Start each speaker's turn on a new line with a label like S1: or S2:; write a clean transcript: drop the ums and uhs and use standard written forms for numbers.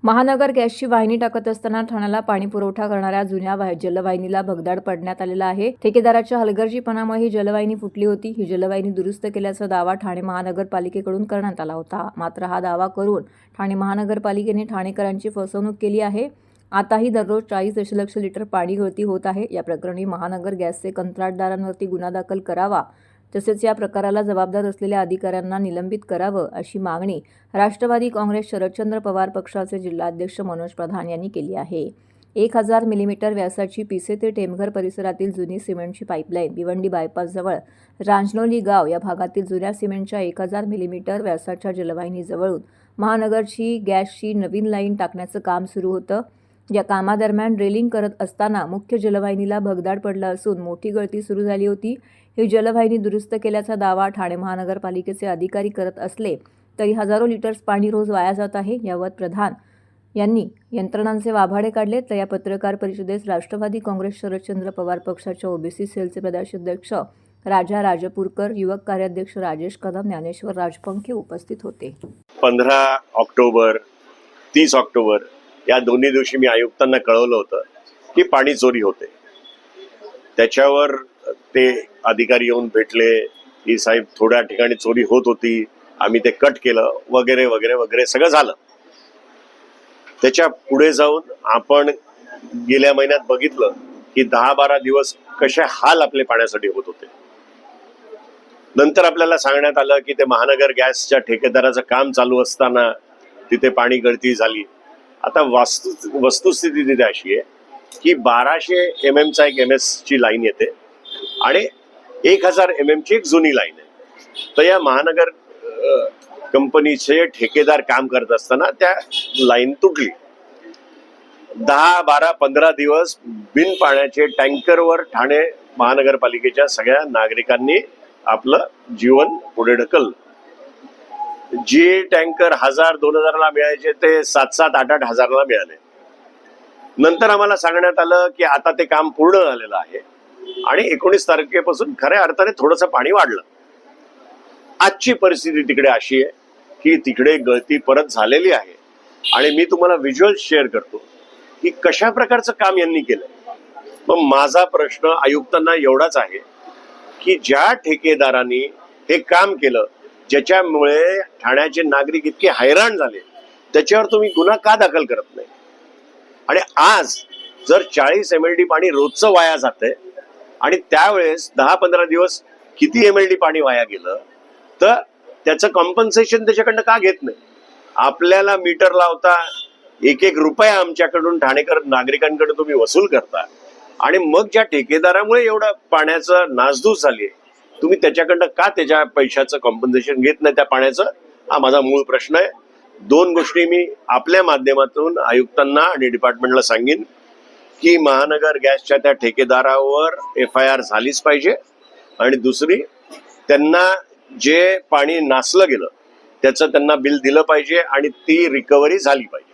S1: महानगर गॅसची वाहिनी टाकत असताना ठाण्याला पाणी पुरवठा करणाऱ्या जुन्या जलवाहिनीला भगदाड पडण्यात आलेला आहे। ठेकेदाराच्या हलगर्जीपणामुळे ही जलवाहिनी फुटली होती। ही जलवाहिनी दुरुस्त केल्याचा दावा ठाणे महानगरपालिकेकडून करण्यात आला होता। मात्र हा दावा करून ठाणे महानगरपालिकेने ठाणेकरांची फसवणूक केली आहे। आताही दररोज 40 दशलक्ष लिटर पाणी गळती होत आहे। या प्रकरणी महानगर गॅसचे कंत्राटदारांवरती गुन्हा दाखल करावा, तसेच या प्रकाराला जबाबदार असलेल्या अधिकाऱ्यांना निलंबित करावं, अशी मागणी राष्ट्रवादी काँग्रेस शरदचंद्र पवार पक्षाचे जिल्हाध्यक्ष मनोज प्रधान यांनी केली आहे। 1000 मिलीमीटर व्यासाची पिसे ते टेमघर परिसरातील जुनी सिमेंटची पाईपलाईन भिवंडी बायपासजवळ रांजनोली गाव या भागातील जुन्या सिमेंटच्या 1000 मिलीमीटर व्यासाच्या जलवाहिनीजवळून महानगरची गॅसची नवीन लाईन टाकण्याचं काम सुरू होतं। या कामादरम्यान ड्रिलिंग करत असताना मुख्य जलवाहिनीला भगदाड पडला असून मोठी गळती सुरू झाली होती। ही जलवाहिनी दुरुस्त केल्याचा दावा ठाणे महानगरपालिकेचे अधिकारी करत असले तरी हजारो लिटर्स पाणी रोज वाया जात आहे। यावर प्रधान यांनी यंत्रणांचे वाभाडे काढले। तर या पत्रकार परिषदेस राष्ट्रवादी काँग्रेस शरदचंद्र पवार पक्षाच्या ओबीसी सेलचे प्रदेशाध्यक्ष राजा राजपूरकर, युवक कार्याध्यक्ष राजेश कदम, ज्ञानेश्वर राजपंखे उपस्थित होते।
S2: 15 ऑक्टोबर 30 ऑक्टोबर या दोन्ही दिवशी मी आयुक्तांना कळवलं होतं की पाणी चोरी होते। त्याच्यावर ते अधिकारी येऊन भेटले की साहेब थोड्या ठिकाणी चोरी होत होती, आम्ही ते कट केलं वगैरे वगैरे वगैरे सगळं झालं। त्याच्या पुढे जाऊन आपण गेल्या महिन्यात बघितलं की 10-12 दिवस कसे हाल आपले पाण्यासाठी होत होते। नंतर आपल्याला सांगण्यात आलं की ते महानगर गॅसच्या ठेकेदाराचं काम चालू असताना तिथे पाणी गळती झाली। आता वस्तुस्थिती तिथे अशी आहे की 1200 mm चा एक MS ची लाईन येते आणि 1000 mm ची एक जुनी लाईन आहे। तर या महानगर कंपनीचे ठेकेदार काम करत असताना त्या लाईन तुटली। 10, 12, 15 दिवस बिन पाण्याचे टँकरवर ठाणे महानगरपालिकेच्या सगळ्या नागरिकांनी आपलं जीवन पुढे ढकललं। जे टँकर 1000-2000 ला मिळायचे ते 7-7, 8-8 हजारला मिळाले। नंतर आम्हाला सांगण्यात आलं की आता ते काम पूर्ण झालेलं आहे आणि 19 तारखेपासून खऱ्या अर्थाने थोडंसं पाणी वाढलं। आजची परिस्थिती तिकडे अशी आहे की तिकडे गळती परत झालेली आहे आणि मी तुम्हाला व्हिज्युअल शेअर करतो की कशा प्रकारचं काम यांनी केलंय। मग माझा प्रश्न आयुक्तांना एवढाच आहे की ज्या ठेकेदारांनी हे काम केलं, ज्याच्यामुळे ठाण्याचे नागरिक इतके हैराण झाले, त्याच्यावर तुम्ही गुन्हा का दाखल करत नाही? आणि आज जर 40 MLD पाणी रोजचं वाया जातंय आणि त्यावेळेस 10-15 दिवस किती MLD पाणी वाया गेलं, तर त्याचं कॉम्पन्सेशन त्याच्याकडनं का घेत नाही? आपल्याला मीटर लावता, एक रुपया आमच्याकडून ठाणेकर नागरिकांकडे तुम्ही वसूल करता आणि मग ज्या ठेकेदारामुळे एवढं पाण्याचं नासधूस झाली आहे, तुम्ही त्याच्याकडनं का त्याच्या पैशाचं कॉम्पन्सेशन घेत नाही त्या पाण्याचं? हा माझा मूळ प्रश्न आहे। 2 गोष्टी मी आपल्या माध्यमातून आयुक्तांना आणि डिपार्टमेंटला सांगेन की महानगर गॅसच्या त्या ठेकेदारावर FIR झालीच पाहिजे आणि दुसरी, त्यांना जे पाणी नासलं गेलं त्याचं त्यांना बिल दिलं पाहिजे आणि ती रिकव्हरी झाली पाहिजे।